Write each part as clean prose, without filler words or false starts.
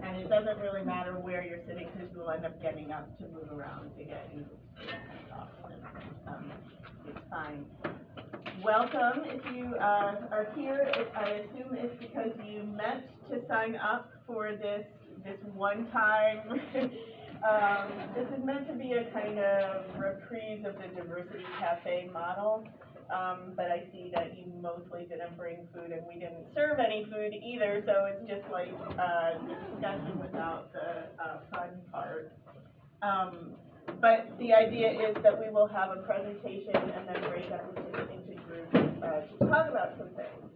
and it doesn't really matter where you're sitting because you'll end up getting up to move around to get into it's fine. Welcome. If you are here, I assume it's because you meant to sign up for this one time. This is meant to be a kind of reprise of the Diversity Cafe model. But I see that you mostly didn't bring food, and we didn't serve any food either, so it's just like discussion without the fun part. But the idea is that we will have a presentation and then break up into groups to talk about some things.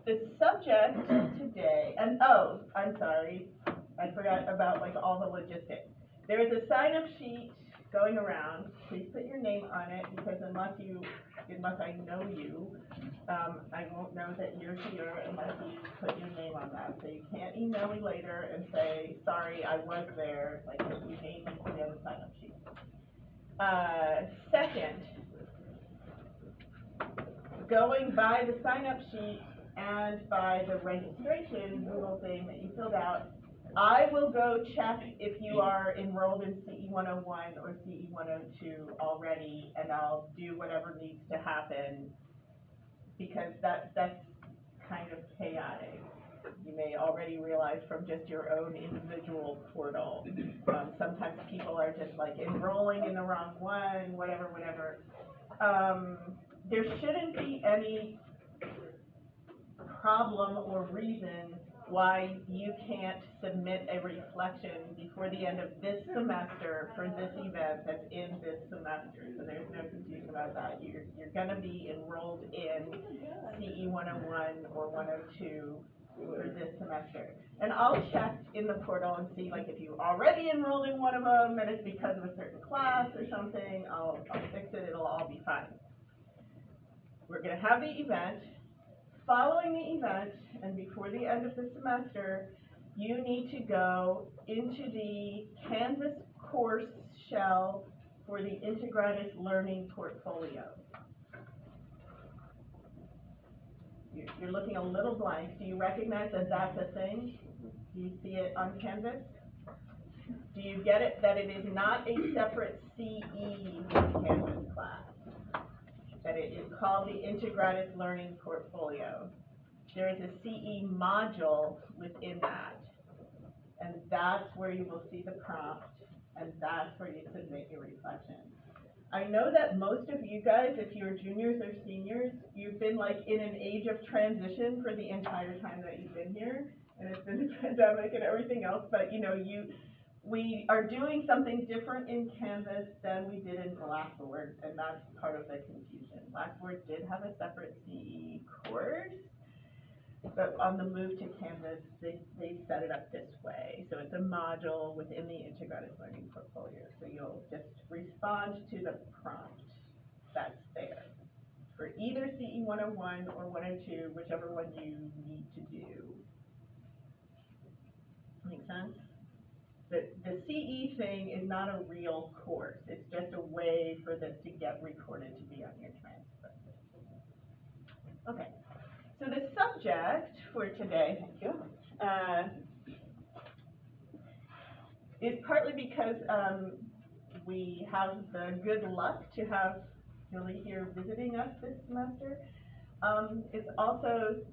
The subject today, and oh, I'm sorry, I forgot about like all the logistics. There is a sign-up sheet going around. Please put your name on it, because unless I know you, I won't know that you're here unless you put your name on that. So you can't email me later and say, sorry, I was there, like your name needs to be on the sign-up sheet. Second, going by the sign-up sheet and by the registration Google thing that you filled out, I will go check if you are enrolled in CE 101 or CE 102 already, and I'll do whatever needs to happen, because that's kind of chaotic. You may already realize from just your own individual portal. Sometimes people are just like enrolling in the wrong one, whatever. There shouldn't be any problem or reason why you can't submit a reflection before the end of this semester for this event that's in this semester. So there's no confusion about that. You're going to be enrolled in CE 101 or 102 for this semester. And I'll check in the portal and see like if you already enrolled in one of them and it's because of a certain class or something, I'll fix it, it'll all be fine. We're going to have the event. Following the event, and before the end of the semester, you need to go into the Canvas course shell for the Integratus Learning Portfolio. You're looking a little blank. Do you recognize that that's a thing? Do you see it on Canvas? Do you get it that it is not a separate CE Canvas class? That it is called the Integratus Learning Portfolio. There is a CE module within that, and that's where you will see the prompt, and that's where you submit your reflection. I know that most of you guys, if you're juniors or seniors, you've been like in an age of transition for the entire time that you've been here, and it's been a pandemic and everything else, but you know, we are doing something different in Canvas than we did in Blackboard, and that's part of the confusion. Blackboard did have a separate CE course, but on the move to Canvas, they set it up this way. So it's a module within the Integratus Learning Portfolio. So you'll just respond to the prompt that's there for either CE 101 or 102, whichever one you need to do. Make sense? The CE thing is not a real course. It's just a way for this to get recorded to be on your transcript. Okay, so the subject for today, thank you, is partly because we have the good luck to have Julie here visiting us this semester. It's also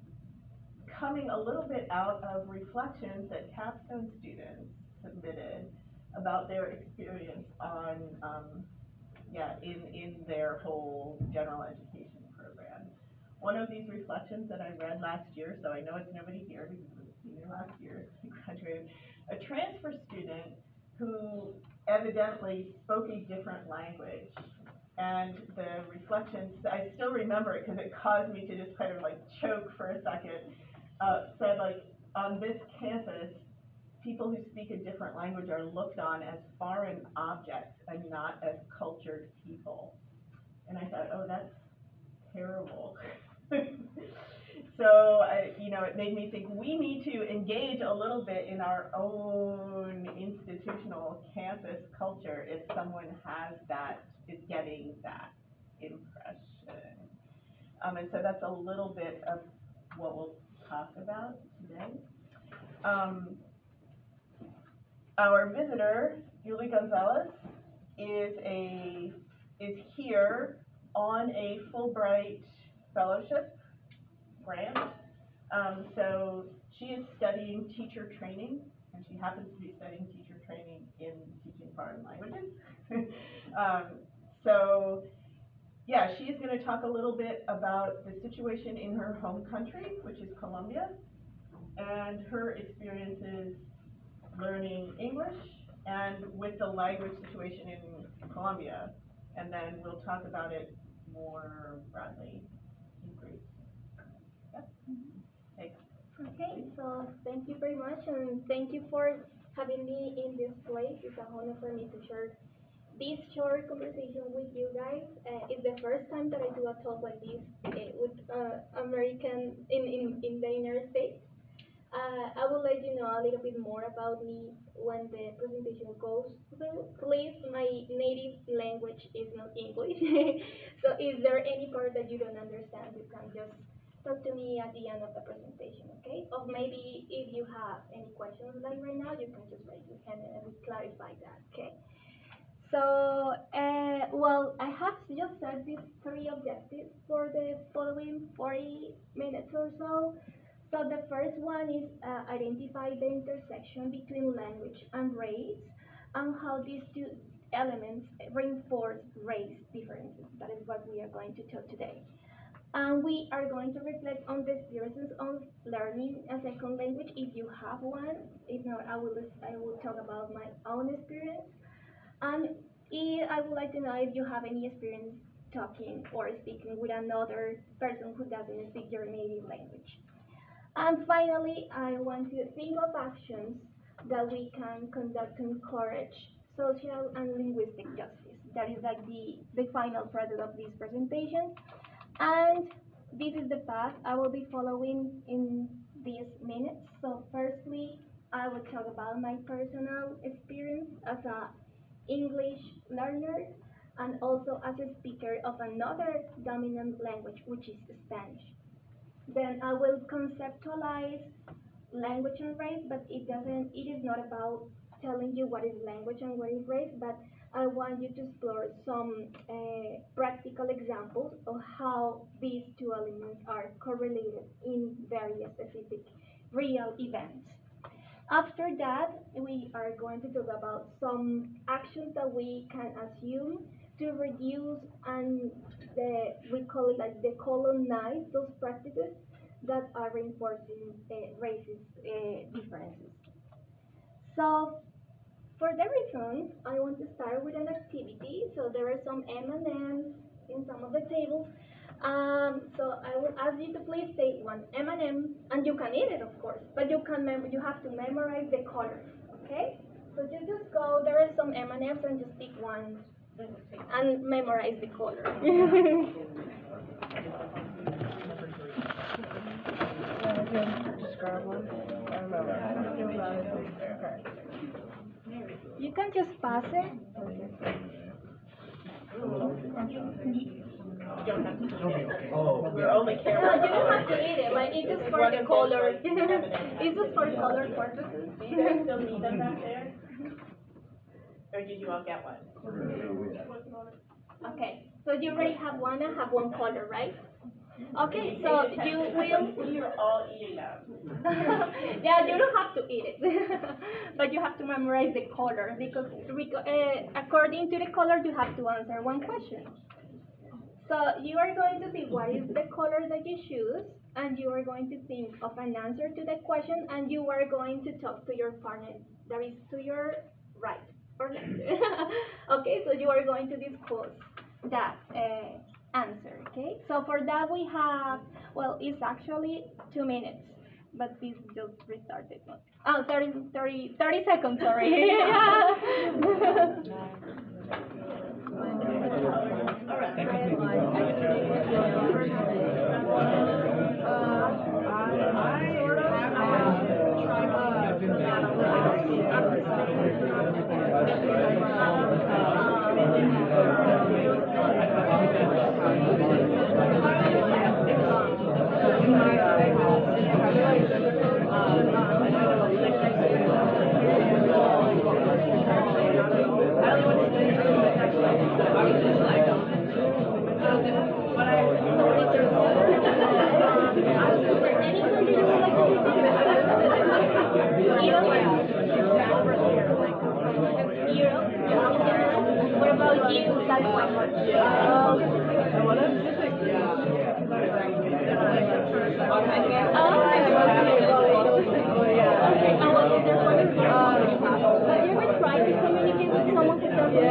coming a little bit out of reflections that capstone students submitted about their experience on, in their whole general education program. One of these reflections that I read last year, so I know it's nobody here because it was a senior last year, I graduated, a transfer student who evidently spoke a different language. And the reflections, I still remember it because it caused me to just kind of like choke for a second, said like, on this campus, people who speak a different language are looked on as foreign objects and not as cultured people. And I thought, oh, that's terrible. So, it made me think we need to engage a little bit in our own institutional campus culture if someone is getting that impression. And so that's a little bit of what we'll talk about today. Our visitor, Yuli Gonzalez, is here on a Fulbright fellowship grant. So she is studying teacher training, and she happens to be studying teacher training in teaching foreign languages. So yeah, she's going to talk a little bit about the situation in her home country, which is Colombia, and her experiences learning English and with the language situation in Colombia. And then we'll talk about it more broadly in brief. Yeah. Thanks. Okay, so thank you very much, and thank you for having me in this place. It's an honor for me to share this short conversation with you guys. It's the first time that I do a talk like this with American in the United States. I will let you know a little bit more about me when the presentation goes through. Please, my native language is not English, so is there any part that you don't understand, you can just talk to me at the end of the presentation, okay? Or maybe if you have any questions like right now, you can just raise your hand and I will clarify that, okay? So, well, I have just set these three objectives for the following 40 minutes or so. So the first one is identify the intersection between language and race and how these two elements reinforce race differences. That is what we are going to talk today. And we are going to reflect on the experiences of learning a second language if you have one. If not, I will talk about my own experience. And I would like to know if you have any experience talking or speaking with another person who doesn't speak your native language. And finally, I want to think of actions that we can conduct to encourage social and linguistic justice. That is like the final product of this presentation. And this is the path I will be following in these minutes. So firstly, I will talk about my personal experience as a English learner and also as a speaker of another dominant language, which is Spanish. Then I will conceptualize language and race, but it is not about telling you what is language and what is race, but I want you to explore some practical examples of how these two elements are correlated in very specific real events. After that, we are going to talk about some actions that we can assume to reduce and we call it like decolonize those practices that are reinforcing racist differences. So for the reason, I want to start with an activity. So there are some M&Ms in some of the tables. So I will ask you to please take one M&M, and you can eat it, of course, but you have to memorize the color, okay? So you just go. There are some M&Ms, and just pick one and memorize the color. Describe one. I don't know. How do you feel about it? Okay. You can just pass it. You don't have to eat it. We're only No, caring you don't about have to eat it. Like it's just It's for one the of those, color. like, M&Ms. It's just for color purposes. Do you guys still need them back there? Or did you all get one? Okay, so you already have one and have one color, right? Okay, so you will. You're all eating them. Yeah, you don't have to eat it, but you have to memorize the color because according to the color you have to answer one question. So you are going to see what is the color that you choose, and you are going to think of an answer to the question, and you are going to talk to your partner that is to your right or left. Okay, so you are going to discuss that answer. Okay, so for that we have, well, it's actually 2 minutes, but this just restarted. Oh, 30 seconds, sorry. All right. about you, that one? Have you ever tried to communicate with someone who doesn't I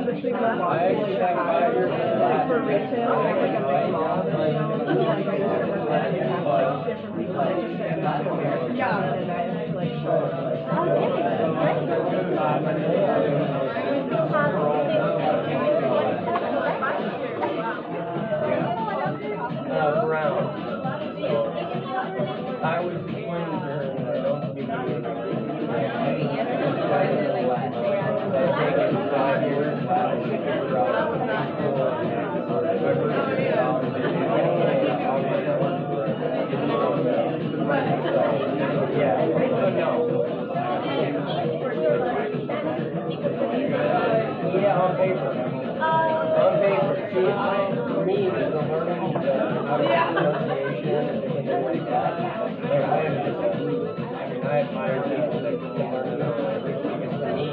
actually have 5 years of life for retail, like a big mall, Brown. I was the twins there, and I don't speak English. It's taken 5 years to figure yeah, on paper. On paper. See, for me, the learning, how to pronunciation and things like that, they're kind of just, I mean, I admire people that can learn it all. Because for me,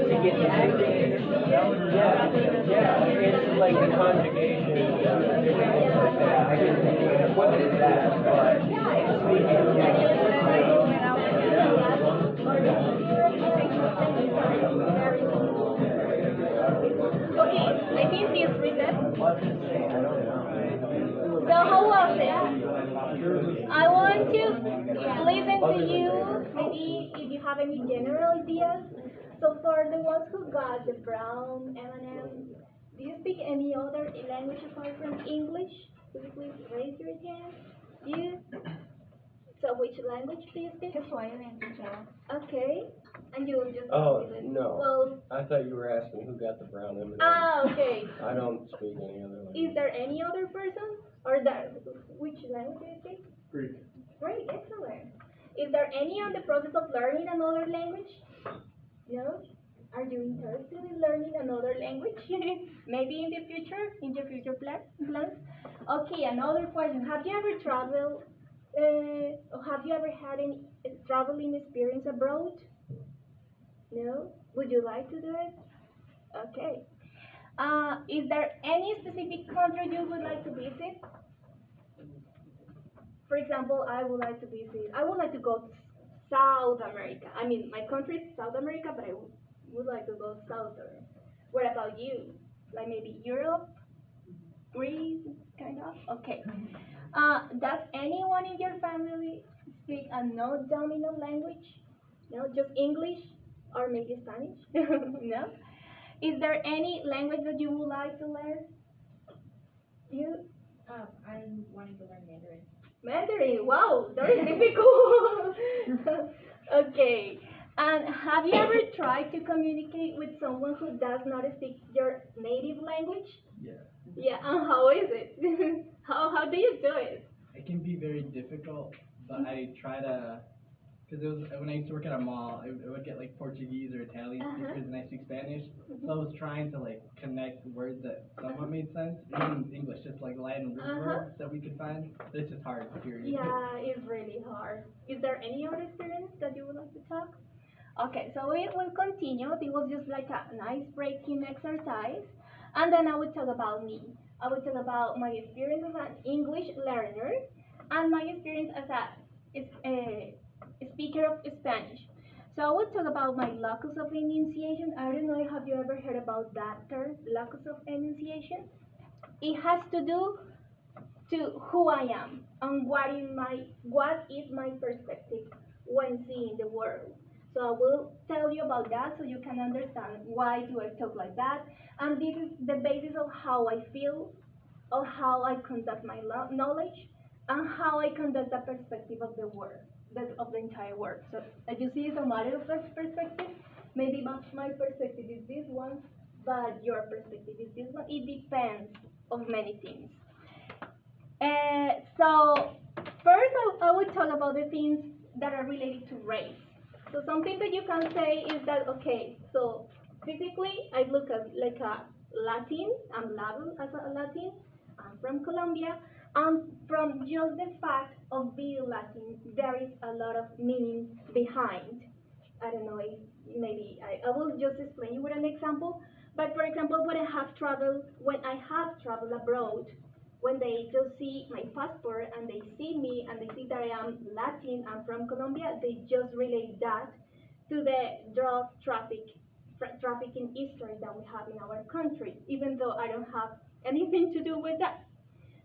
to get yeah, it's like the conjugation, different things like that. I can put it that, but Okay, I think this reset. So how was it? I want to listen to you, maybe if you have any general ideas. So for the ones who got the brown M&M, do you speak any other language apart from English? Could you please raise your hand? You? So which language do you speak? Okay. And you will just oh, with it. no. Well, I thought you were asking who got the brown M&M. okay. I don't speak any other language. Is there any other person? Or that, which language do you speak? Greek. Great, excellent. Is there any on the process of learning another language? No? Are you interested in learning another language? Maybe in the future, in your future plans? Okay, another question. Have you ever traveled, or have you ever had any traveling experience abroad? No? Would you like to do it? Okay. Is there any specific country you would like to visit? For example, I would like to go to South America. I mean, my country is South America, but I would like to go southern. What about you? Like maybe Europe? Greece? Kind of? Okay. Does anyone in your family speak a non-dominant language? No, just English or maybe Spanish? No? Is there any language that you would like to learn? You? I'm wanting to learn Mandarin. Mandarin, wow, that is difficult. Okay. And have you ever tried to communicate with someone who does not speak your native language? Yeah, Yeah, and how is it? How do you do it? it can be very difficult, but I try to, because it was when I used to work at a mall, I would get like Portuguese or Italian speakers, and I speak Spanish, so I was trying to like connect words that somewhat made sense, even English, just like Latin root words that we could find. But it's just hard, period. Yeah, it's really hard. Is there any other experience that you would like to talk? Okay, so we will continue. It was just like a nice breaking exercise. And then I will talk about me. I will talk about my experience as an English learner and my experience as a speaker of Spanish. So I will talk about my locus of enunciation. I don't know, have you ever heard about that term, locus of enunciation? It has to do to who I am and what is my perspective when seeing the world. So I will tell you about that so you can understand why do I talk like that. And this is the basis of how I feel, or how I conduct my knowledge, and how I conduct the perspective of the world, of the entire world. So as you see, it's a matter of perspective. Maybe my perspective is this one, but your perspective is this one. It depends of many things. So first I will talk about the things that are related to race. So something that you can say is that, okay, so physically I look like a Latin, I'm labeled as a Latin, I'm from Colombia, and from just the fact of being Latin, there is a lot of meaning behind. I don't know if maybe I will just explain you with an example. But for example, when I have traveled abroad, when they just see my passport and they see me and they see that I am Latin and from Colombia, they just relate that to the drug trafficking history that we have in our country, even though I don't have anything to do with that.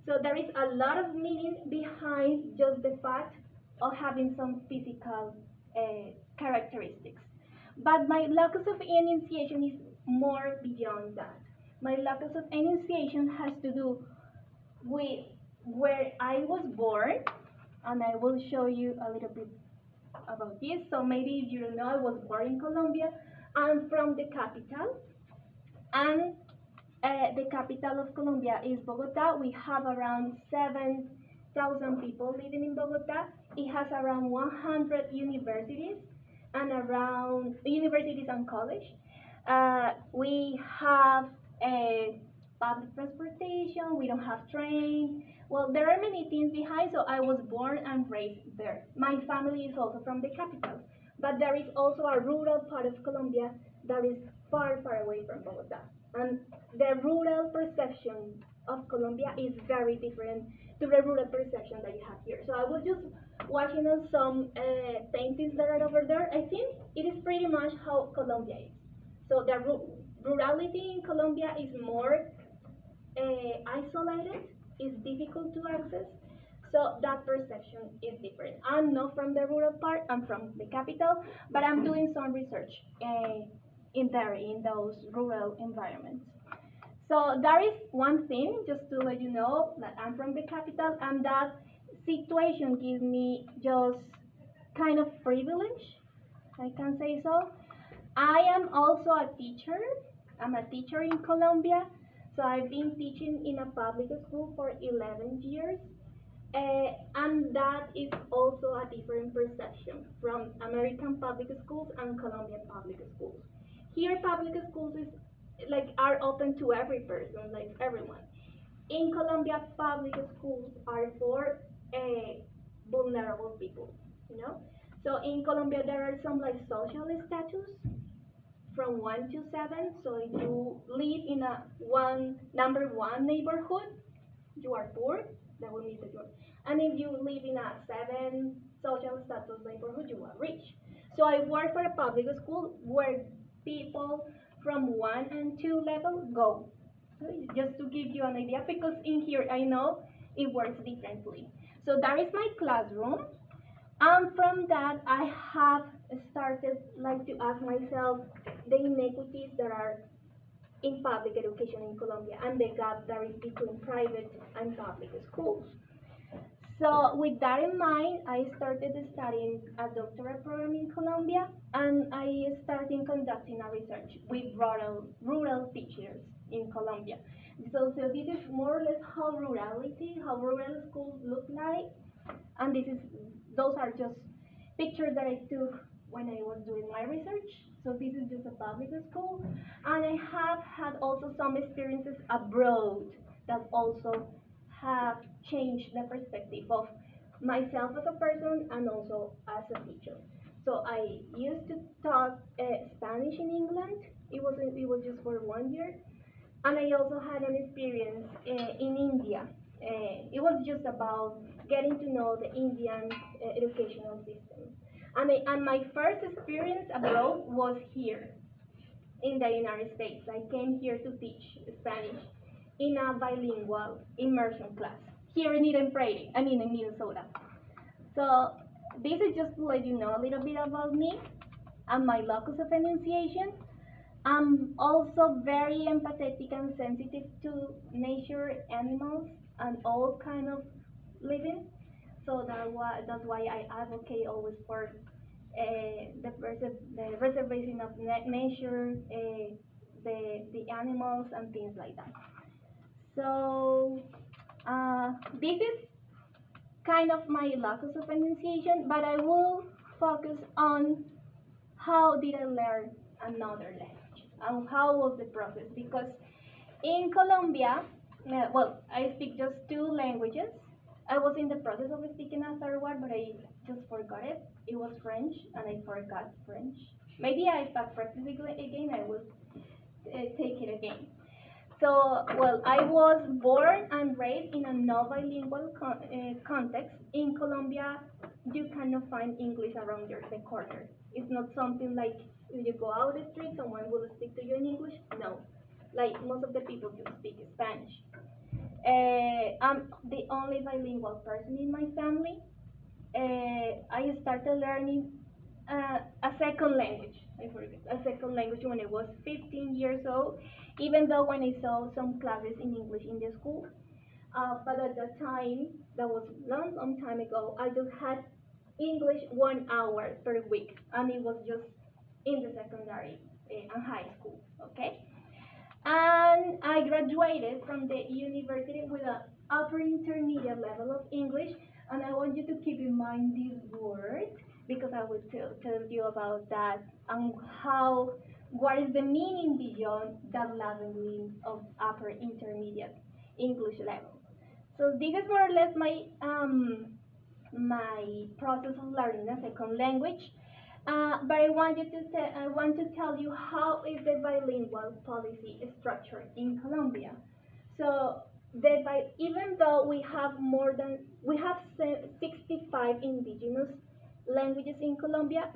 So there is a lot of meaning behind just the fact of having some physical characteristics. But my locus of enunciation is more beyond that. My locus of enunciation has to do with where I was born, and I will show you a little bit about this. So maybe if you don't know, I was born in Colombia. I'm from the capital, and the capital of Colombia is Bogota. We have around 7,000 people living in Bogota. It has around 100 universities and around universities and college. We have a public transportation. We don't have train. Well, there are many things behind. So I was born and raised there. My family is also from the capital, but there is also a rural part of Colombia that is far, far away from Bogota. And the rural perception of Colombia is very different to the rural perception that you have here. So I was just watching on some paintings that are over there. I think it is pretty much how Colombia is. So the rurality in Colombia is more isolated, is difficult to access. So that perception is different. I'm not from the rural part, I'm from the capital, but I'm doing some research in those rural environments. So that is one thing, just to let you know that I'm from the capital, and that situation gives me just kind of privilege, I can say so. I am also a teacher. I'm a teacher in Colombia, so I've been teaching in a public school for 11 years. And that is also a different perception from American public schools and Colombian public schools. Here, public schools are open to every person, like everyone. In Colombia, public schools are for vulnerable people, you know. So in Colombia, there are some like social status from 1 to 7. So if you live in a number one neighborhood, you are poor. That will mean that you are. And if you live in a 7 social status neighborhood, you are rich. So I work for a public school where people from 1 and 2 level go. So just to give you an idea, because in here I know it works differently. So that is my classroom. And from that, I have started like to ask myself the inequities that are in public education in Colombia and the gap that is between private and public schools. So with that in mind, I started studying a doctorate program in Colombia, and I started conducting a research with rural teachers in Colombia. So this is more or less how rural schools look like, and those are just pictures that I took when I was doing my research. So this is just a public school, and I have had also some experiences abroad that also have changed the perspective of myself as a person and also as a teacher. So I used to talk Spanish in England. It was just for 1 year, and I also had an experience in India. It was just about getting to know the Indian educational system. And my first experience abroad was here in the United States. I came here to teach Spanish in a bilingual immersion class here in Eden Prairie, in Minnesota. So this is just to let you know a little bit about me and my locus of enunciation. I'm also very empathetic and sensitive to nature, animals, and all kind of living. So that's why I advocate always for the reservation of nature, the animals, and things like that. So this is kind of my locus of enunciation, but I will focus on how did I learn another language and how was the process, because in Colombia, I speak just 2 languages. I was in the process of speaking a third one, but I just forgot it. It was French, and I forgot French. Maybe if I practice it again, I will take it again. So, well, I was born and raised in a non-bilingual context. In Colombia, you cannot find English around the corner. It's not something like if you go out the street, someone will speak to you in English. No, like most of the people just speak Spanish. I'm the only bilingual person in my family. I started learning a second language. I forget a second language when I was 15 years old. Even though when I saw some classes in English in the school, but at that time, that was long time ago, I just had English 1 hour per week, and it was just in the secondary and high school. Okay, and I graduated from the university with an upper intermediate level of English. And I want you to keep in mind this word because I will tell you about that and how what is the meaning beyond that level of upper intermediate English level. So this is more or less my process of learning a second language. But I want to tell you how is the bilingual policy structured in Colombia. So even though we have 65 indigenous languages in Colombia,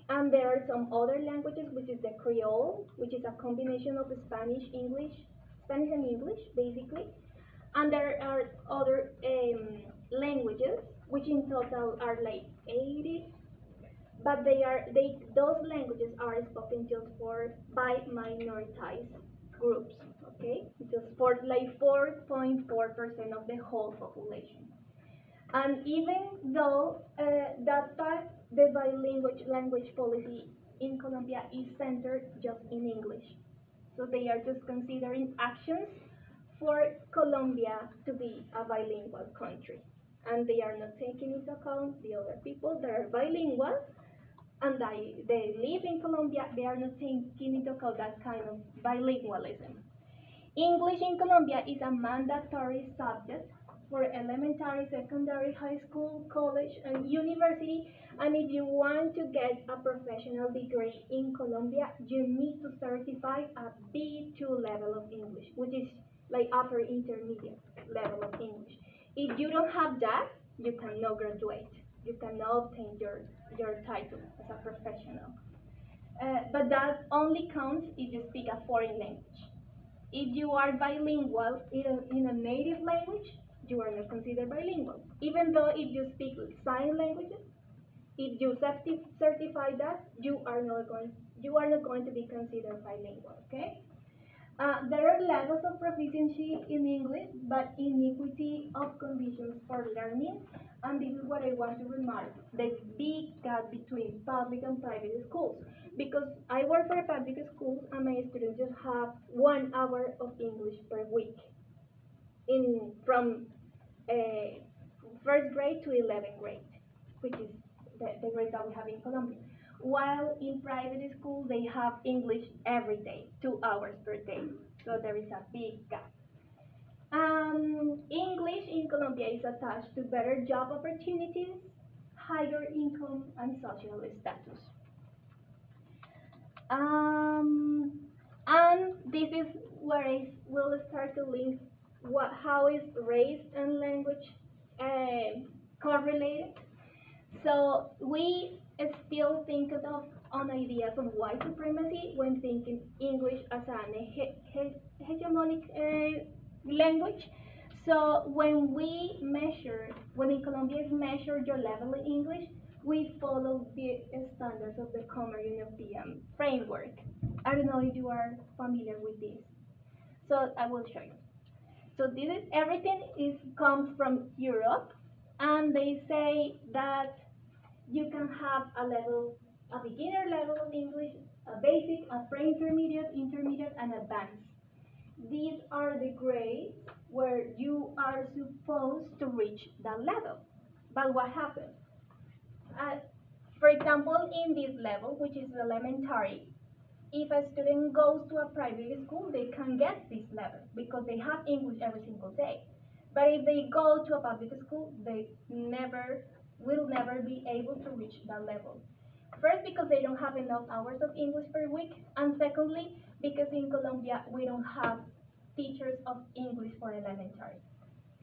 and there are some other languages, which is the Creole, which is a combination of Spanish and English, basically. And there are other languages, which in total are like 80, but those languages are spoken just by minoritized groups, okay? Just for like 4.4% of the whole population. And even though that part, the bilingual language policy in Colombia is centered just in English. So they are just considering actions for Colombia to be a bilingual country. And they are not taking into account the other people that are bilingual and they live in Colombia, they are not taking into account that kind of bilingualism. English in Colombia is a mandatory subject for elementary, secondary, high school, college, and university. And if you want to get a professional degree in Colombia, you need to certify a B2 level of English, which is like upper intermediate level of English. If you don't have that, you cannot graduate. You cannot obtain your title as a professional. But that only counts if you speak a foreign language. If you are bilingual in a native language, you are not considered bilingual. Even though if you speak sign languages, if you certify that, you are not going to be considered bilingual. Okay. There are levels of proficiency in English, but inequity of conditions for learning, and this is what I want to remark, the big gap between public and private schools. Because I work for a public school, and my students just have 1 hour of English per week, from first grade to 11th grade, which is the grade that we have in Colombia. While in private school, they have English every day, 2 hours per day. So there is a big gap. English in Colombia is attached to better job opportunities, higher income, and social status. And this is where I will start to link how is race and language correlated. So we still think on ideas of white supremacy when thinking English as an hegemonic language. So when in Colombia is measured your level in English, we follow the standards of the Common European framework. I don't know if you are familiar with this. So I will show you. So this is everything comes from Europe, and they say that you can have a beginner level of English, a basic, a pre-intermediate, intermediate, and advanced. These are the grades where you are supposed to reach that level. But what happens? For example, in this level, which is elementary, if a student goes to a private school, they can get this level because they have English every single day. But if they go to a public school, they will never be able to reach that level. First, because they don't have enough hours of English per week, and secondly, because in Colombia we don't have teachers of English for elementary.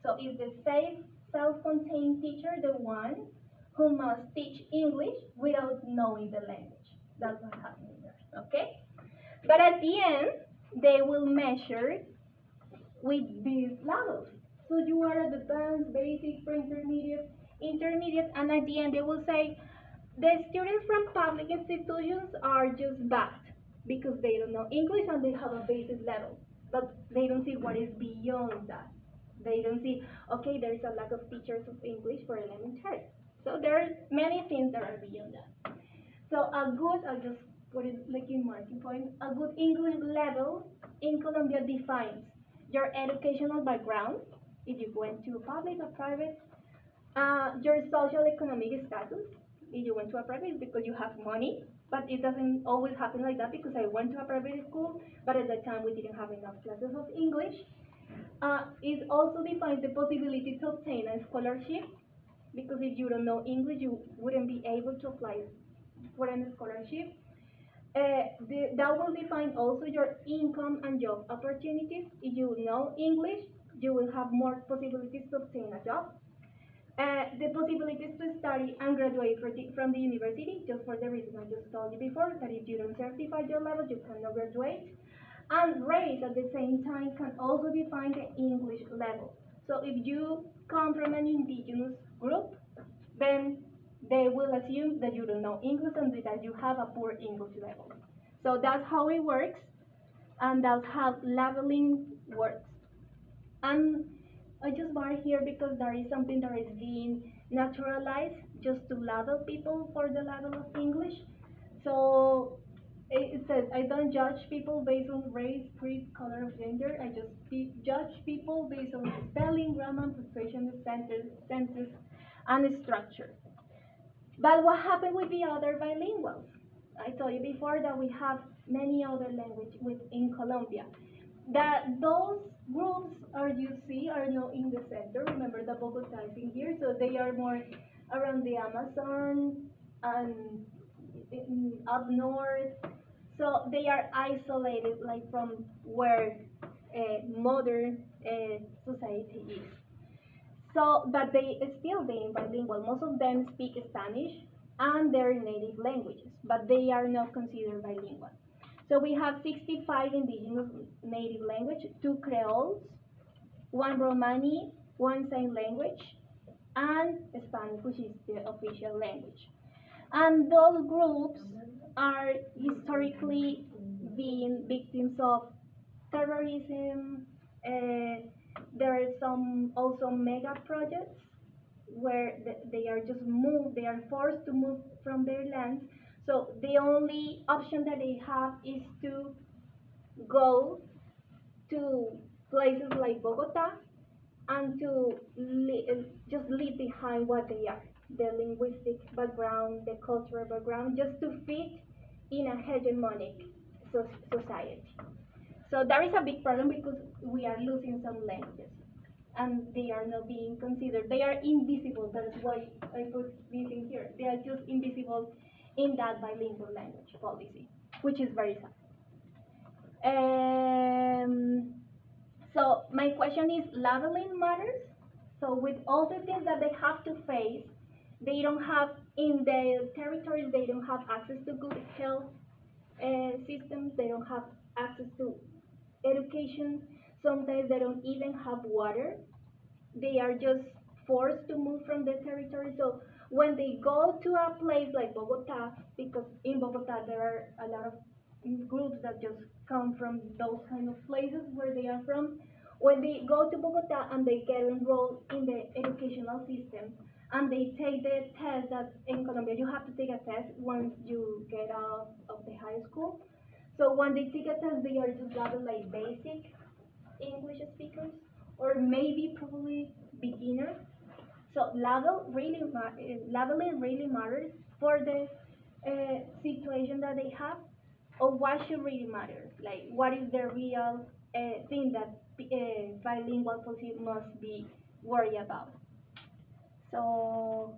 So is the same self-contained teacher the one who must teach English without knowing the language? That's what happening there, okay? But at the end, they will measure with these levels. So you are at advanced, basic, pre-intermediate, intermediate, and at the end they will say the students from public institutions are just bad because they don't know English and they have a basic level, but they don't see what is beyond that. They don't see, okay, there is a lack of teachers of English for elementary. So there are many things that are beyond that. So a good, I'll just put it like in marking point, a good English level in Colombia defines your educational background, if you went to public or private, your social economic status, if you went to a private because you have money, but it doesn't always happen like that because I went to a private school, but at that time we didn't have enough classes of English. It also defines the possibility to obtain a scholarship because if you don't know English, you wouldn't be able to apply for a scholarship. That will define also your income and job opportunities. If you know English, you will have more possibilities to obtain a job. The possibilities to study and graduate from the university, just for the reason I just told you before, that if you don't certify your level, you cannot graduate. And race at the same time can also define the English level. So if you come from an indigenous group, then they will assume that you don't know English and that you have a poor English level. So that's how it works, and that's how leveling works. And I just mark here because there is something that is being naturalized just to label people for the level of English. So it says, I don't judge people based on race, creed, color, or gender. I just judge people based on spelling, grammar, punctuation, sentence, and structure. But what happened with the other bilinguals? I told you before that we have many other languages within Colombia. That those groups are you see are in the center. Remember that Bogota is in here, so they are more around the Amazon and up north. So they are isolated, like from where modern society is. So, but they still being bilingual. Most of them speak Spanish and their native languages, but they are not considered bilingual. So we have 65 indigenous native language, 2 Creoles, 1 Romani, 1 sign language, and Spanish, which is the official language. And those groups are historically being victims of terrorism. There are some also mega projects where they are just moved, they are forced to move from their lands. So the only option that they have is to go to places like Bogota and to just leave behind what they are, the linguistic background, the cultural background, just to fit in a hegemonic society. So that is a big problem because we are losing some languages and they are not being considered. They are invisible. That's why I put this in here. They are just invisible in that bilingual language policy, which is very sad. So my question is, labeling matters? So with all the things that they have to face, they don't have, in their territories, they don't have access to good health systems, they don't have access to education, sometimes they don't even have water. They are just forced to move from their territory. So when they go to a place like Bogota, because in Bogota there are a lot of groups that just come from those kind of places where they are from, when they go to Bogota and they get enrolled in the educational system and they take the test that in Colombia you have to take a test once you get out of the high school. So when they take a test, they are just labeled like basic English speakers or maybe probably beginner. So labeling really matters for the situation that they have, or what should really matter? Like, what is the real thing that bilingual policy must be worried about? So,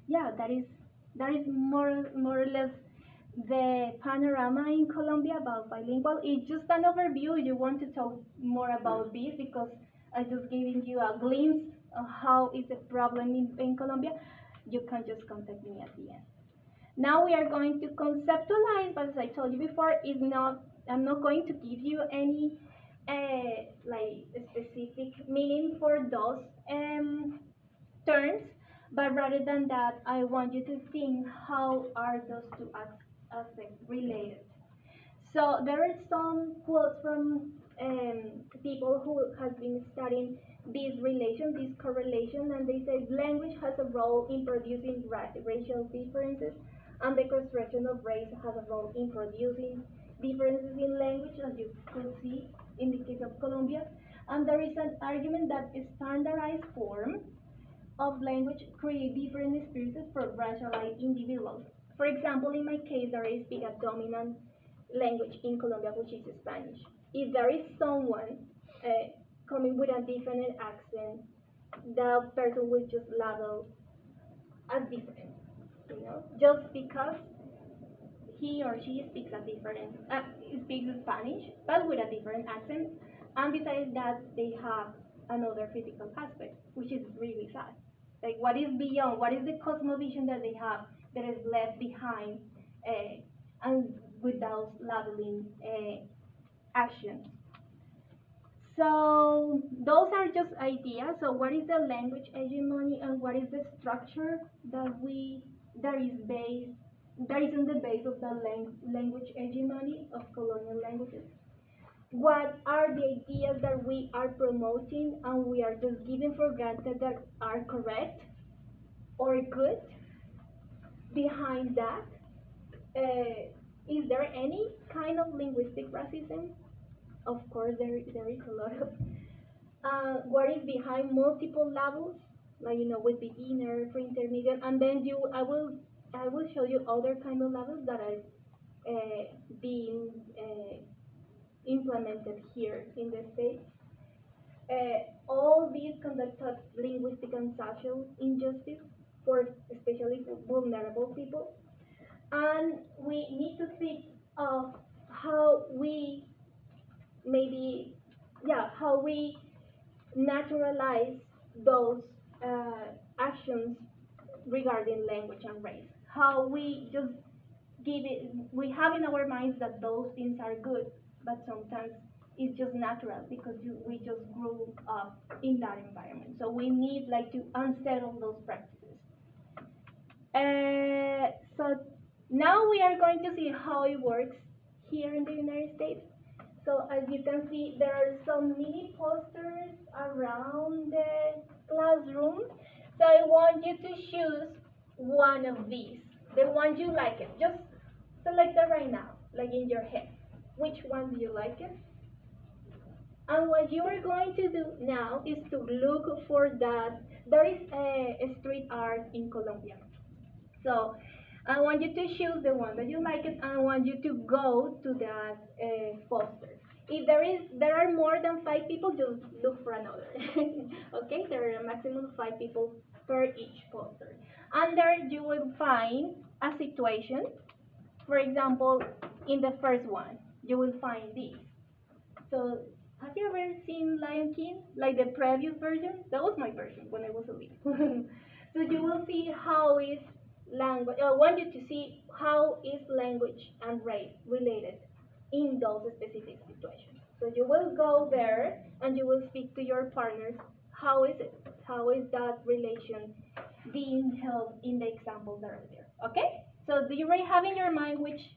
yeah, that is more or less the panorama in Colombia about bilingual. It's just an overview. You want to talk more about this because I just giving you a glimpse of how is the problem in Colombia. You can just contact me at the end. Now we are going to conceptualize, but as I told you before, I'm not going to give you any like specific meaning for those terms, but rather than that, I want you to think how are those two aspects related. So there are some quotes from people who has been studying this relation, this correlation, and they say language has a role in producing racial differences, and the construction of race has a role in producing differences in language, as you could see in the case of Colombia. And there is an argument that a standardized form of language create different experiences for racialized individuals. For example, in my case, there is a dominant language in Colombia, which is Spanish. If there is someone coming with a different accent, the person will just label as different, just because he or she speaks speaks Spanish, but with a different accent, and besides that, they have another physical aspect, which is really sad. Like, what is beyond? What is the cosmovision that they have that is left behind, and without labeling actions? So those are just ideas. So what is the language hegemony, and what is the structure that is in the base of the language hegemony of colonial languages? What are the ideas that we are promoting and we are just giving for granted that are correct or good behind that? Is there any kind of linguistic racism? Of course, there is a lot of. What is behind multiple levels, like with beginner, pre-intermediate, and then I will show you other kind of levels that are being implemented here in the States. All these conducted linguistic and social injustice especially for vulnerable people, and we need to think of how we how we naturalize those actions regarding language and race. How we just we have in our minds that those things are good, but sometimes it's just natural because we just grew up in that environment. So we need to unsettle those practices. So now we are going to see how it works here in the United States. So as you can see, there are some mini posters around the classroom. So I want you to choose one of these, the one you like it. Just select it right now, like in your head. Which one do you like it? And what you are going to do now is to look for that. There is a street art in Colombia. So I want you to choose the one that you like it, and I want you to go to that poster. If there are more than 5 people, just look for another. Okay, there are a maximum of 5 people per each poster. And there you will find a situation. For example, in the first one, you will find this. So have you ever seen Lion King? Like the previous version? That was my version when I was a little. So you will see how is language. I want you to see how is language and race related in those specific situations. So you will go there and you will speak to your partners. How is it? How is that relation being held in the examples that are there? Okay? So do you already have in your mind which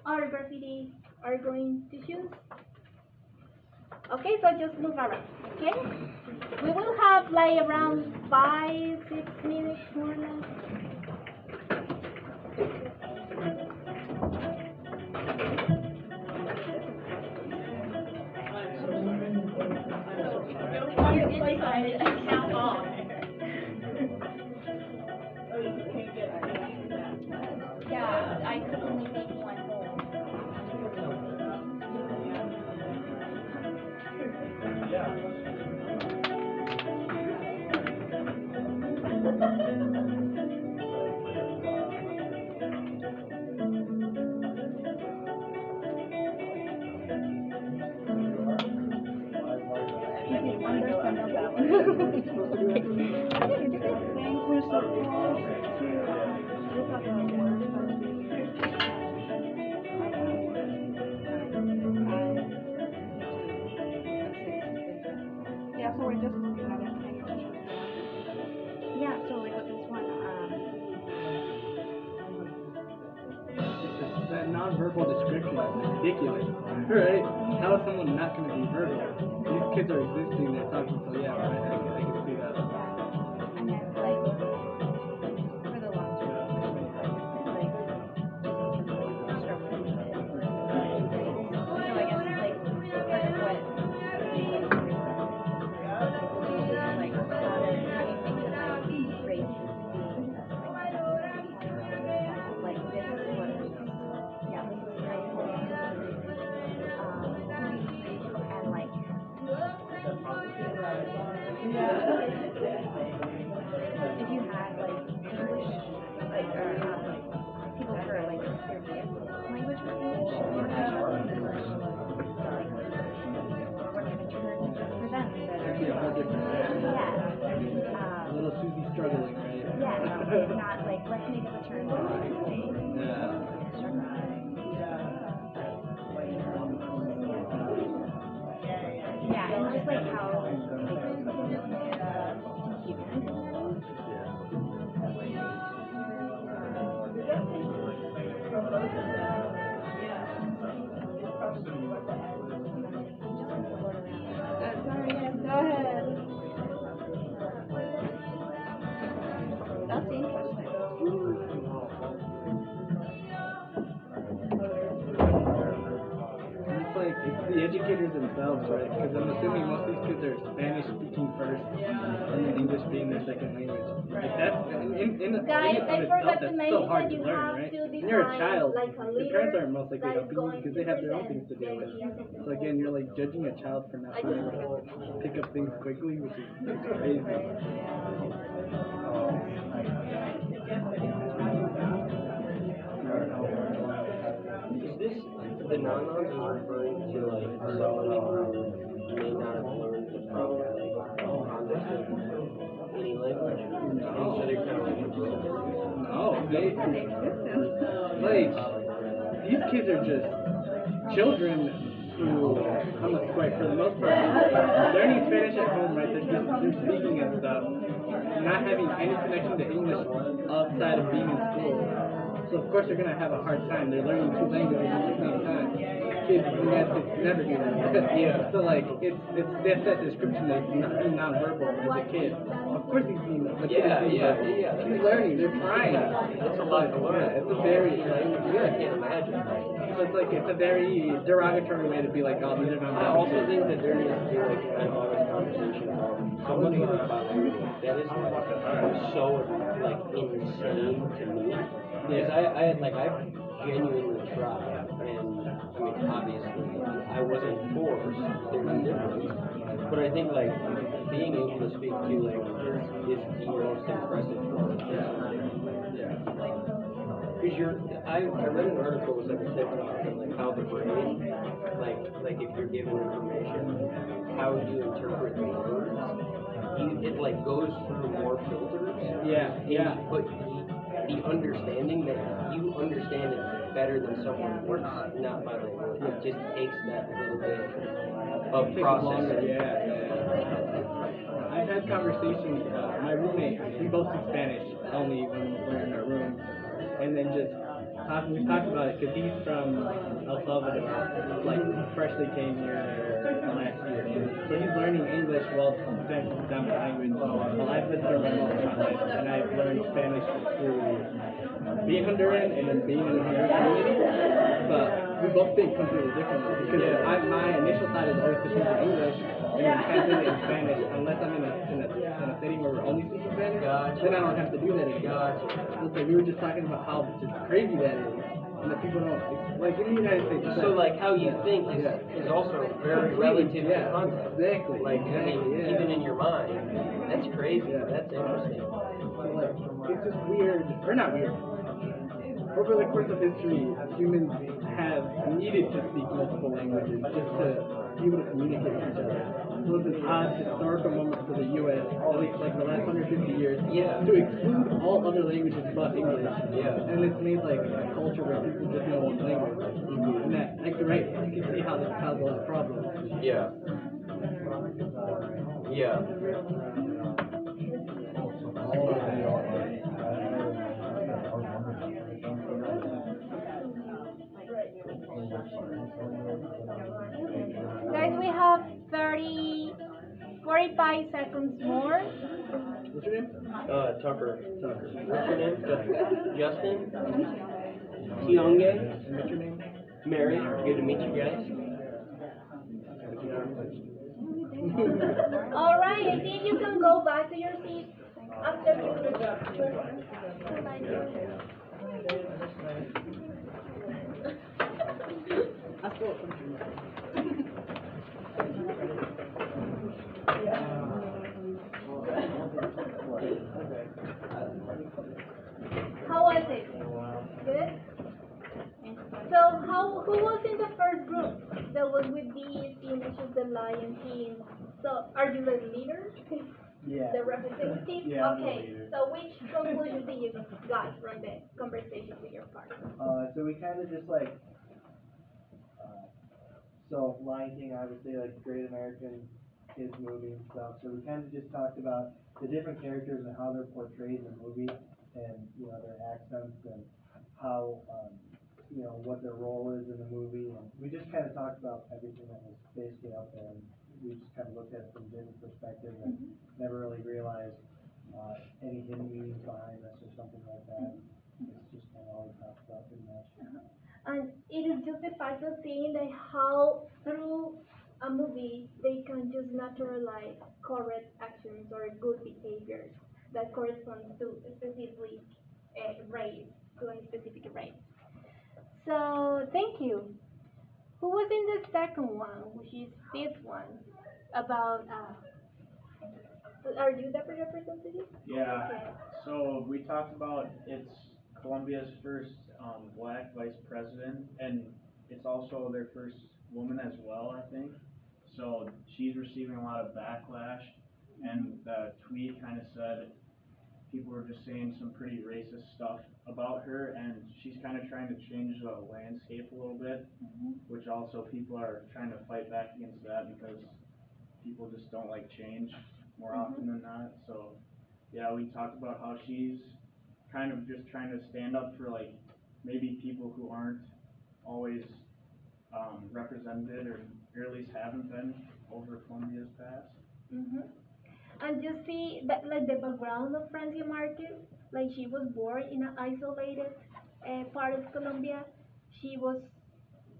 art graffiti are going to choose? Okay, so just move around. Okay? We will have around 5-6 minutes more or less. Yeah, I could only make one more. Yeah, so we're just yeah, so like with this one, That nonverbal description is ridiculous, right? How is someone not going to be verbal? These kids are existing, they're talking, so yeah, I can see that. and then like for the long term, like just because we're struggling with it. So I guess like part of what is like like how do you think that like race is being like this was yeah, this is very important. And like if you had like English like or people for like their native language was English or English, so like working in church for them That'd be a whole different yeah. little Susie struggling, right? Yeah, not like let's make up a term that we can say. Yeah. Yeah, and just like how like dehumanizing From both of them, yeah. It's probably what the end. Sorry, yes, go ahead. That's interesting. And it's like, it's the educators themselves, right? Because I'm assuming most of these kids are Spanish speaking first, and then English being their second language. Like that's, in Guys, of I itself, forgot to that's mention so hard that to you learn, have right? to When you're a design child, like a your parents leader are most likely that is helping you going because to they have their own present things to deal with. the So again, you're like judging a child for not being able to pick up things quickly, which is crazy. Is this, the non-nons is referring to like somebody who may not have learned the proper like context of any language? And so they're kind of like broken? No, like, these kids are just children who, I'm a square for the most part, learning Spanish at home, right? They're speaking and stuff, not having any connection to English outside of being in school. So of course they're gonna have a hard time. They're learning two languages at the same time. Kids in the United States never do that. Yeah. So like that's that description of not being nonverbal as a kid. Of course he's being Yeah. he's learning, they're trying. It's a lot to learn. Yeah, it's a very I can't imagine. so it's like it's a very derogatory way to be like, oh, these are not. I also think that there needs to be like an honest conversation about somebody with bilingual. That is so like insane to me. Because I've genuinely tried, and I mean obviously I wasn't forced. There's a difference. But I think like being able to speak two languages is the most impressive form of because I read an article, it was like a TikTok, and like how the brain, like if you're given information, how you interpret the words, it like goes through more filters. Yeah. But the understanding that you understand it better than someone who's not bilingual, it just takes that little bit of processing. I've had conversations, my roommate, we both speak Spanish, only when we're in our rooms, and then just we talked about it because he's from El Salvador, like freshly came here last year, so he's learning English while Spanish is his dominant language. Well, I've lived here most of my life, and I've learned Spanish through being Honduran and then being in the Honduran community, but we both think completely differently because my initial thought is always to speak in English and then translate it in Spanish unless I'm in a setting where we're only speaking Spanish. Then I don't have to do that anymore. It's like we were just talking about how just crazy that is, and that people don't like in the United States. So like how you think is also very relative to context. Exactly. Like I mean, even in your mind, that's crazy. That's interesting. So like it's just weird, or not weird. Over the course of history, humans have needed to speak multiple languages just to be able to communicate with each other. So it's an odd historical moment for the U.S., at least like the last 150 years, to Yeah. to exclude all other languages but English. Yeah. And it's made like a culture where people just know one language. And that, like, right, you can see how this causes a lot of problems. Yeah. Yeah. Guys, we have 45 seconds more. What's your name? Tucker. What's your name? Justin? Tiange? And what's your name? Mary? Good to meet you guys. All right, I think you can go back to your seat after you. How was it? Good? So who was in the first group that was with these images, the Lion King? So are you the leader? Yeah. The representative? Yeah, I'm the Okay, leader. so which conclusion did you got from the conversation with your partner? So we kind of just like, so Lion King, obviously, like Great American Kids movie and stuff. So we kind of just talked about the different characters and how they're portrayed in the movie, and you know their accents and how you know what their role is in the movie. And we just kind of talked about everything that was basically out there, and we just kind of looked at it from different perspectives and never really realized any hidden meanings behind this or something like that. It's just kind of all we talked about pretty much. And it is just the fact of seeing that how through a movie they can just naturalize correct actions or good behaviors that corresponds to a specific race, to a specific race. So thank you. Who was in the second one, which is this one, about are you the representative? Yeah, Okay. so we talked about it's Colombia's first black vice president, and it's also their first woman as well, I think. So she's receiving a lot of backlash, and the tweet kind of said people were just saying some pretty racist stuff about her, and she's kind of trying to change the landscape a little bit, which also people are trying to fight back against that because people just don't like change more often than not. So yeah, we talked about how she's kind of just trying to stand up for like maybe people who aren't always represented or at least haven't been over Colombia's past. Mm-hmm. And you see that like the background of Francia Marquez, like she was born in an isolated part of Colombia. She was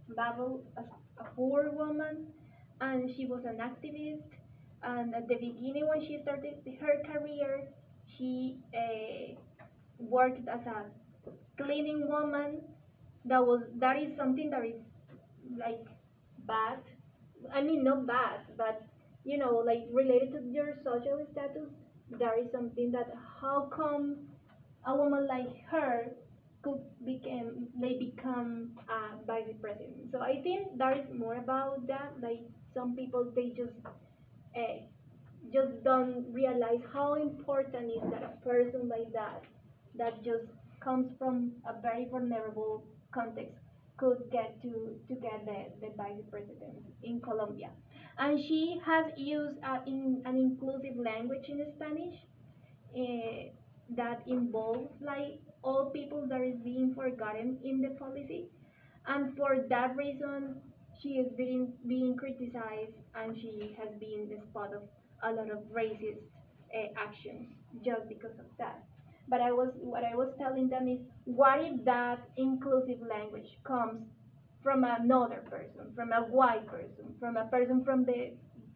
labeled as a poor woman, and she was an activist. And at the beginning, when she started her career, she worked as a cleaning woman. That is something that is like bad. I mean, not bad, but you know, like related to your social status. That is something that how come a woman like her could become vice president. So I think that is more about that. Like some people, they just don't realize how important is that a person like that just comes from a very vulnerable context could get to get the vice president in Colombia. And she has used an inclusive language in Spanish that involves like all people that is being forgotten in the policy. And for that reason, she is being criticized, and she has been the spot of a lot of racist actions just because of that. But what I was telling them is, what if that inclusive language comes from another person, from a white person, from a person from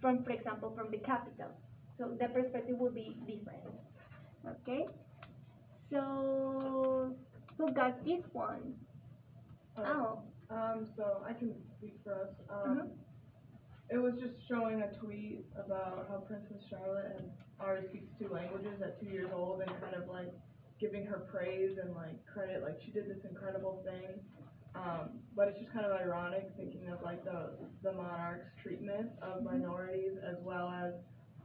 for example, from the capital? So the perspective will be different. Okay. So who got this one? Oh. So I can speak for us. Mhm. It was just showing a tweet about how Princess Charlotte already speaks 2 languages at 2 years old, and kind of like giving her praise and like credit, like she did this incredible thing. But it's just kind of ironic thinking of like the monarch's treatment of minorities, as well as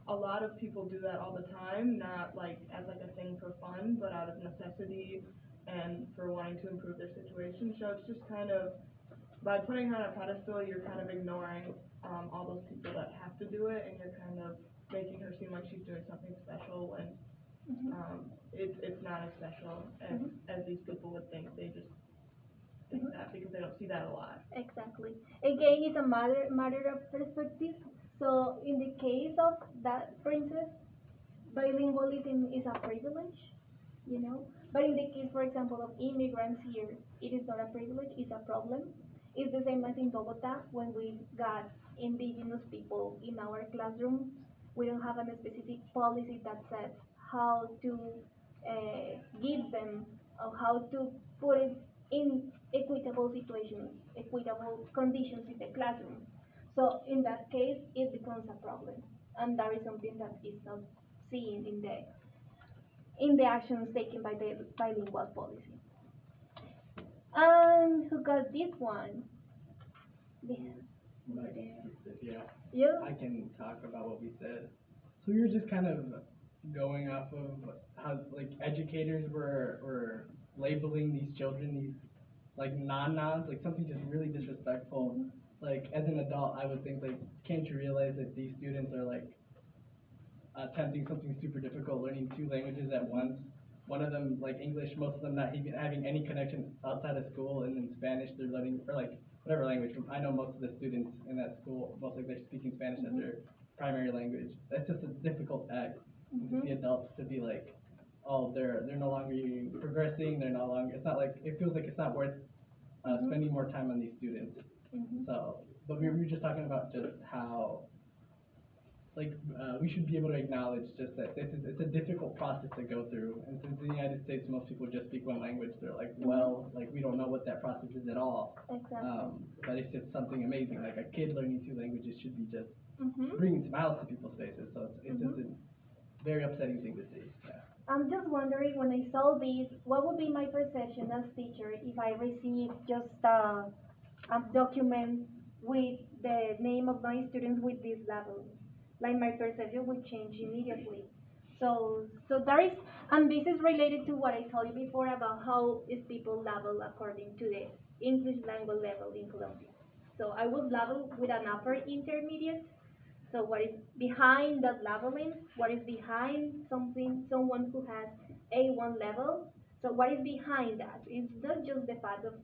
a lot of people do that all the time, not like as like a thing out of necessity and for wanting to improve their situation. So it's just kind of, by putting her on a pedestal, you're kind of ignoring all those people that have to do it, and you're kind of making her seem like she's doing something special when it's not as special as these people would think. They just think that because they don't see that a lot. Exactly. Again, it's a matter of perspective. So in the case of that princess, bilingualism is a privilege, you know. But in the case, for example, of immigrants here, it is not a privilege, it's a problem. It's the same as in Bogota when we got indigenous people in our classrooms. We don't have a specific policy that says how to give them or how to put it in equitable situations, equitable conditions in the classroom. So in that case, it becomes a problem, and that is something that is not seen in the actions taken by the bilingual policy. And who got this one? Yeah, You? I can talk about what we said. So we were just kind of going off of how like educators were labeling these children these like non-nouns, like something just really disrespectful. Like as an adult, I would think like, can't you realize that these students are like attempting something super difficult, learning two languages at once. One of them like English, most of them not even having any connection outside of school, and then Spanish they're learning, or like whatever language. I know most of the students in that school, mostly they're speaking Spanish as their primary language. That's just a difficult act. And to the adults to be like, oh, they're no longer progressing. They're no longer. It's not like it feels like it's not worth spending more time on these students. So, but we were just talking about just how like we should be able to acknowledge just that it's a difficult process to go through. And since in the United States most people just speak one language, they're like, well, like we don't know what that process is at all. Exactly. But it's just something amazing. Like a kid learning two languages should be just bringing smiles to people's faces. So it's just a very upsetting thing to see. Yeah. I'm just wondering when I saw this, what would be my perception as teacher if I received just a document with the name of my students with this level? Like my perception would change immediately. So there is, and this is related to what I told you before about how is people level according to the English language level in Colombia. So I would level with an upper intermediate. So what is behind that leveling? What is behind someone who has A1 level? So what is behind that? It's not just the fact of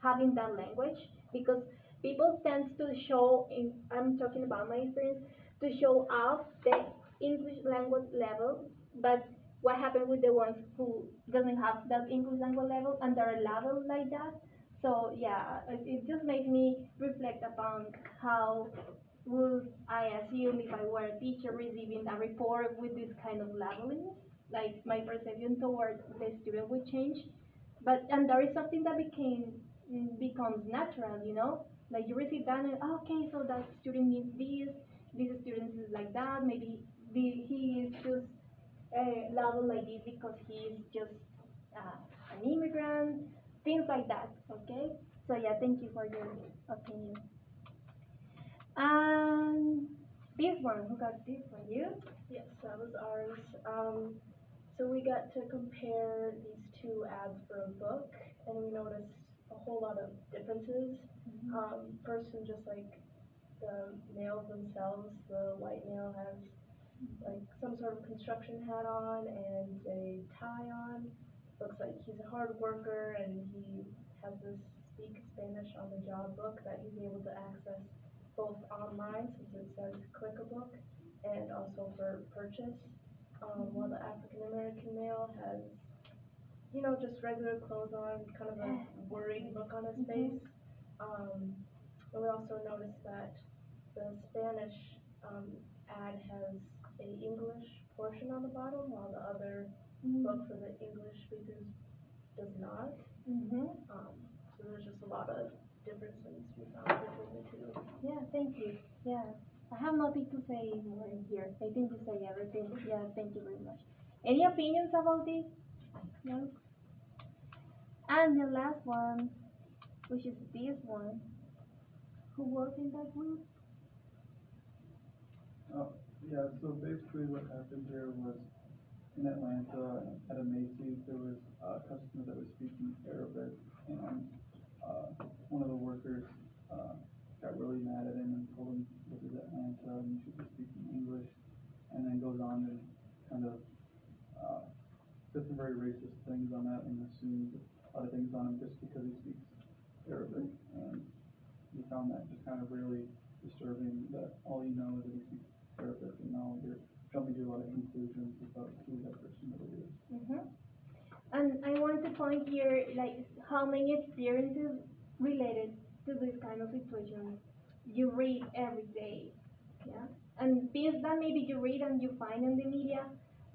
having that language, because people tend to show, I'm talking about my experience, to show off the English language level, but what happened with the ones who doesn't have that English language level and they're level like that? So yeah, it just makes me reflect upon how would I assume if I were a teacher receiving a report with this kind of labeling, like my perception towards the student would change. But and there is something that becomes natural, you know, like you receive that and okay, so that student needs this student is like that. Maybe he is just labeled like this because he is just an immigrant, things like that. Okay, so yeah, thank you for your opinion. And this one, who got this one? You? Yes, that was ours. So we got to compare these two ads for a book, and we noticed a whole lot of differences. First, in just like the males themselves, the white male has like some sort of construction hat on and a tie on. Looks like he's a hard worker, and he has this Speak Spanish on the Job book that he's able to access both online, since it says click a book, and also for purchase. While the African American male has, you know, just regular clothes on, kind of a worried look on his face. And we also noticed that the Spanish ad has a English portion on the bottom, while the other book for the English speakers does not. So there's just a lot of differences we found between the two. Yeah, thank you. Yeah, I have nothing to say more in here. I think you say everything. Yeah, thank you very much. Any opinions about this? No? And the last one, which is this one, who was in that group? Yeah, so basically what happened here was in Atlanta at a Macy's, there was a customer that was speaking Arabic, and one of the workers got really mad at him and told him this is Atlanta and you should be speaking English, and then goes on and kind of says some very racist things on that and assumes a lot of things on him just because he speaks Arabic. And we found that just kind of really disturbing, that all you know is that he speaks Arabic, and now you're jumping to a lot of conclusions about who that person really is. And I want to point here, like, how many experiences related to this kind of situation you read every day, yeah? And things that maybe you read and you find in the media,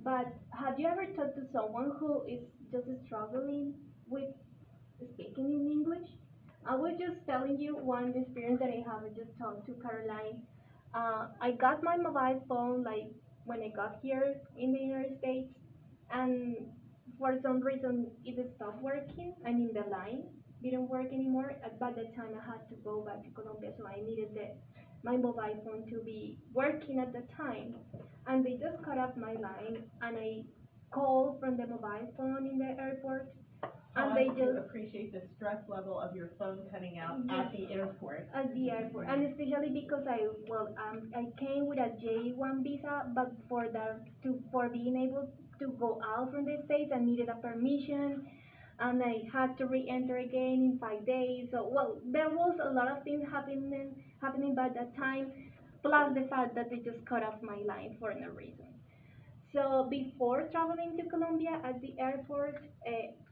but have you ever talked to someone who is just struggling with speaking in English? I was just telling you one experience that I have. I just talked to Caroline. I got my mobile phone like when I got here in the United States, and for some reason it stopped working. I mean, the line didn't work anymore. By the time I had to go back to Colombia, so I needed my mobile phone to be working at the time, and they just cut off my line, and I called from the mobile phone in the airport, and they you just appreciate the stress level of your phone cutting out Yes. at the airport. at the airport, and especially because I came with a J1 visa, but for being able to go out from the States, I needed a permission, and I had to re-enter again in 5 days. So there was a lot of things happening by that time, plus the fact that they just cut off my line for no reason. So before traveling to Colombia at the airport,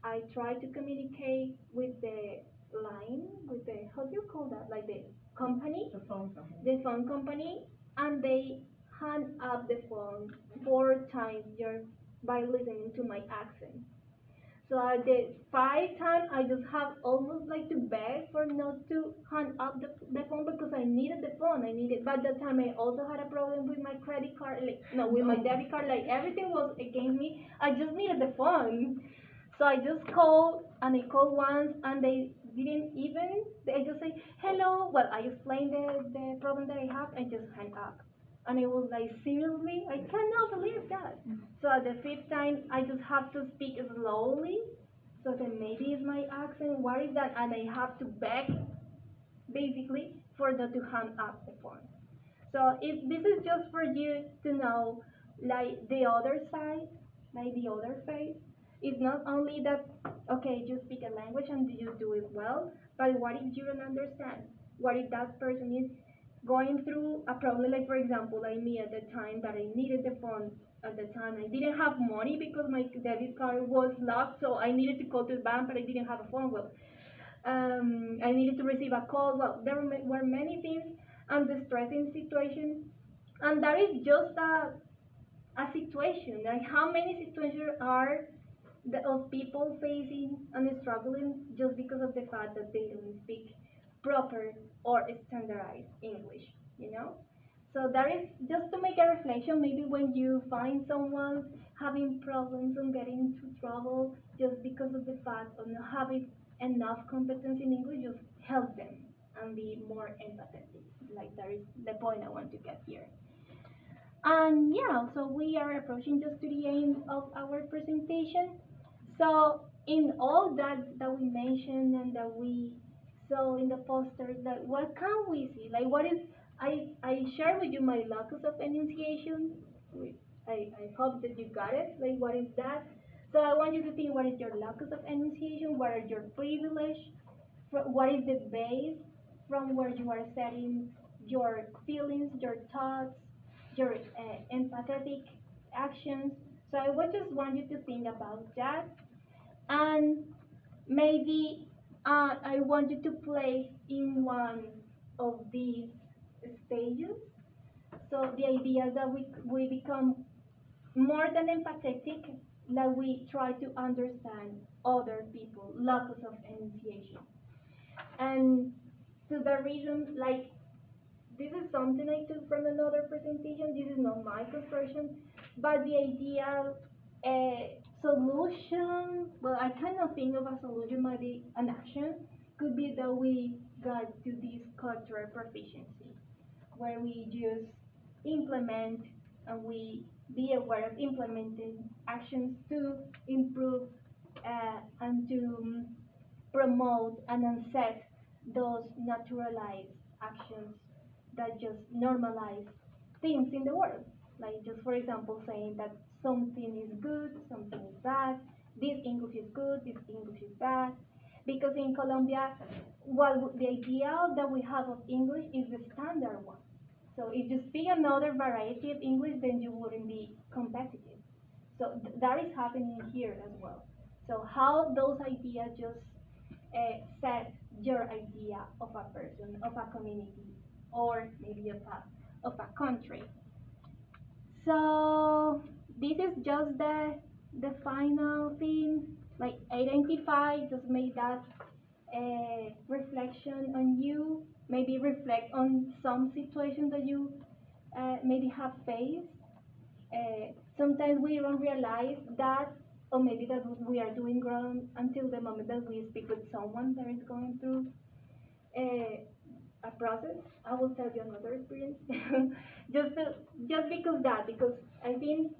I tried to communicate with the line, with the, how do you call that? Like the company, The phone company. and they hung up the phone 4 times just by listening to my accent. So I did 5 times. I just have almost like to beg for not to hang up the phone because I needed the phone. I needed. But that time I also had a problem with my credit card, like no, with my debit card. Like everything was against me. I just needed the phone. So I just called, and I called once, and they didn't even. They just say hello. Well, I explained the problem that I have, and just hang up. And I was like, seriously? I cannot believe that. So at the fifth time, I just have to speak slowly. So then maybe it's my accent. What is that? And I have to beg, basically, for them to hang up the phone. So if this is just for you to know, like the other side, like the other face, it's not only that, okay, you speak a language and you do it well, but what if you don't understand? What if that person is going through a problem, like for example, like me at the time that I needed the phone at the time. I didn't have money because my debit card was locked, so I needed to go to the bank, but I didn't have a phone. I needed to receive a call. Well, there were many things and the stressing situation, and that is just a situation. Like how many situations are of people facing and struggling just because of the fact that they don't speak proper or standardized English, you know? So that is just to make a reflection. Maybe when you find someone having problems and getting into trouble just because of the fact of not having enough competence in English, just help them and be more empathetic. Like that is the point I want to get here. And yeah, so we are approaching just to the end of our presentation. So in all that we mentioned and that we saw in the posters, that what can we see? Like what is I share with you my locus of enunciation. I hope that you got it. Like what is that? So I want you to think, what is your locus of enunciation? What are your privilege? What is the base from where you are setting your feelings, your thoughts, your empathetic actions? So I would just want you to think about that, and maybe I want you to place in one of these stages. So the idea that we become more than empathetic, that we try to understand other people, locus of enunciation. And to the reason, like, this is something I took from another presentation. This is not my construction, but the ideal solution, well, I cannot think of a solution, maybe an action, could be that we got to this cultural proficiency, where we just implement and we be aware of implementing actions to improve and to promote and unset those naturalized actions that just normalize things in the world. Like just for example saying that something is good, something is bad, this English is good, this English is bad. Because in Colombia, well, the idea that we have of English is the standard one. So if you speak another variety of English, then you wouldn't be competitive. So that is happening here as well. So how those ideas just set your idea of a person, of a community, or maybe of a country. So this is just the final thing. Like identify, just make that reflection on you. Maybe reflect on some situations that you maybe have faced. Sometimes we don't realize that, or maybe that we are doing wrong until the moment that we speak with someone that is going through a process. I will tell you another experience. just to, just because I think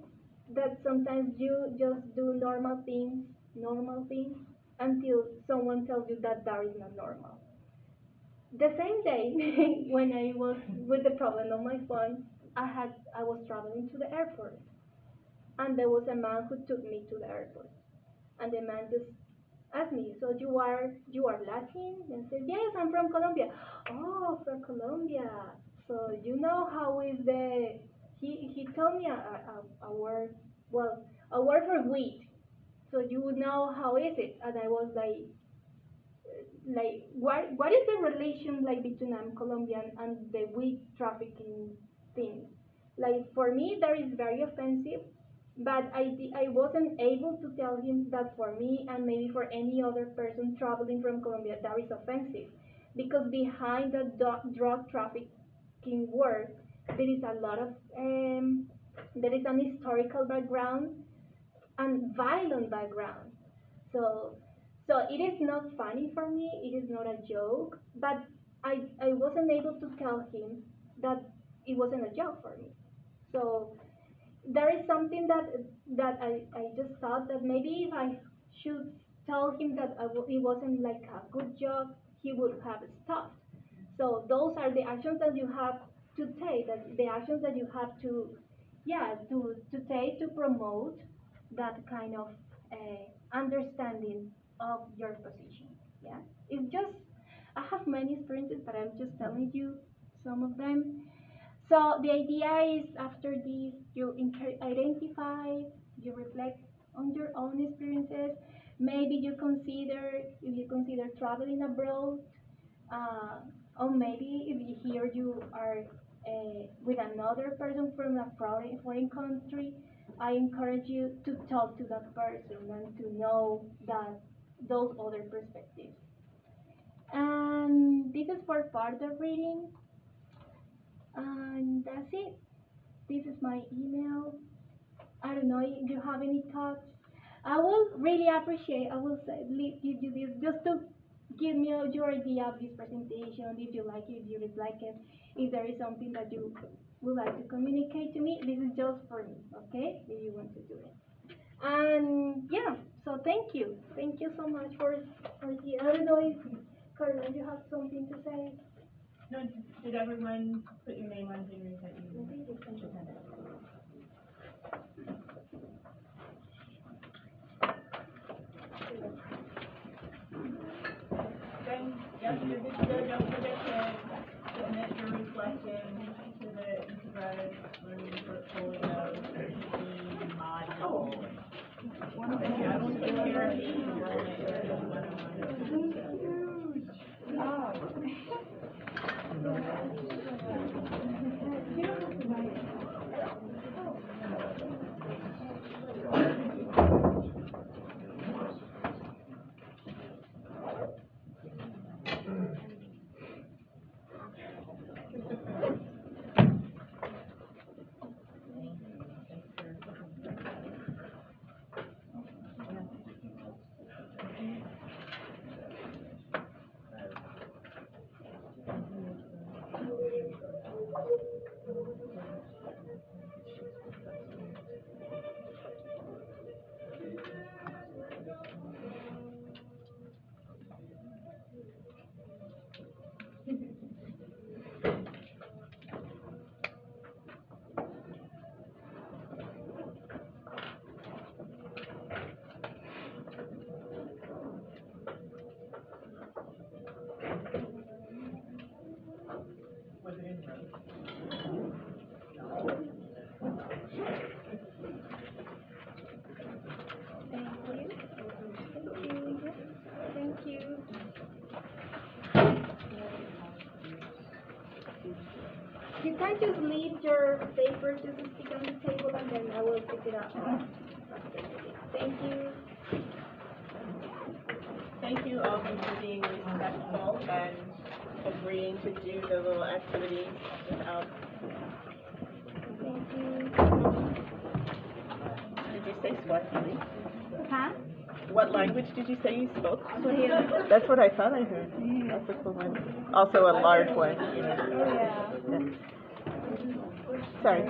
that sometimes you just do normal things until someone tells you that that is not normal. The same day when I was with the problem on my phone, I was traveling to the airport, and there was a man who took me to the airport, and the man just asked me, so you are Latin? And I said, yes, I'm from Colombia. Oh, from Colombia. So you know how is the he told me a word, well, a word for wheat. So you would know how is it? And I was like what is the relation like between I'm Colombian and the wheat trafficking thing? Like for me that is very offensive, but I wasn't able to tell him that for me and maybe for any other person traveling from Colombia that is offensive, because behind the drug trafficking work there is a lot of there is an historical background and violent background. So so it is not funny for me, it is not a joke, but I wasn't able to tell him that it wasn't a joke for me. So there is something that I just thought that maybe if I should tell him that it wasn't like a good job, he would have stopped. So those are the actions that you have to take, that the actions that you have to, yeah, to take to promote that kind of understanding of your position. Yeah, it's just I have many experiences, but I'm just telling you some of them. So the idea is after this, you identify, you reflect on your own experiences. Maybe you consider if you consider traveling abroad, uh, or maybe if you hear you are with another person from a foreign country, I encourage you to talk to that person and to know that those other perspectives. And this is for part of reading, and that's it. This is my email. I don't know if you have any thoughts. I will really appreciate, I will say, give you this just to give me your idea of this presentation, if you like it, if you dislike it, if there is something that you would like to communicate to me. This is just for me, okay? If you want to do it. And yeah, so thank you. Thank you so much for the, I don't know if, Carla, you have something to say? No, did everyone put your name on here that you attended? Then, yes, you're good to go. Don't forget to submit your reflection to the integrated learning portfolio, the module. Okay, I will take care of these and we'll make sure that you can just leave your paper to stick on the table and then I will pick it up. Thank you. Thank you all for being respectful and agreeing to do the little activities without. Thank you. Did you say Swahili? Huh? What language did you say you spoke? Swahili. That's what I thought I heard. That's a cool one. Also a large one. Oh, yeah. Sorry.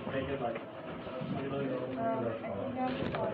I think I'm